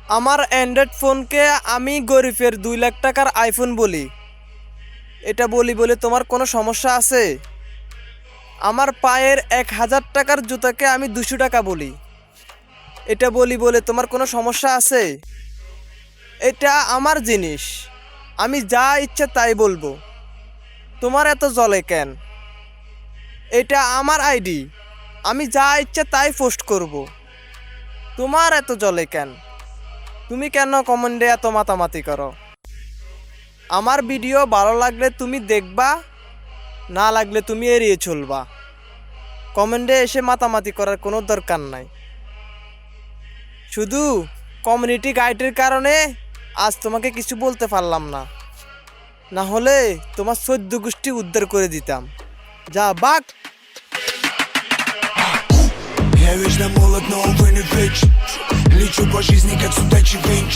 আমার অ্যান্ড্রয়েড ফোনকে আমি গরিবের 2 লাখ টাকার আইফোন বলি। এটা বলি বলে তোমার কোনো সমস্যা আছে? আমার পায়ের 1,000 টাকার জুতাকে আমি 200 টাকা বলি। এটা বলি বলে তোমার কোনো সমস্যা আছে? এটা আমার জিনিস, আমি যা ইচ্ছে তাই বলবো। তোমার এত জ্বলে কেন? এটা আমার আইডি, আমি যা ইচ্ছে তাই পোস্ট করব। তোমার এত জ্বলে কেন? তুমি কেন কমেন্টে এত মাতামাতি করো? আমার ভিডিও ভালো লাগলে তুমি দেখবা, না লাগলে তুমি এড়িয়ে চলবা। কমেন্টে এসে মাতামাতি করার কোনো দরকার নাই। শুধু কমিউনিটি গাইডের কারণে আজ তোমাকে কিছু বলতে পারলাম না, না হলে তোমার 14 গোষ্ঠী উদ্ধার করে দিতাম। যা বাক। Я вечно молод, но увы не вечен. Лечу по жизни, как судачий винч.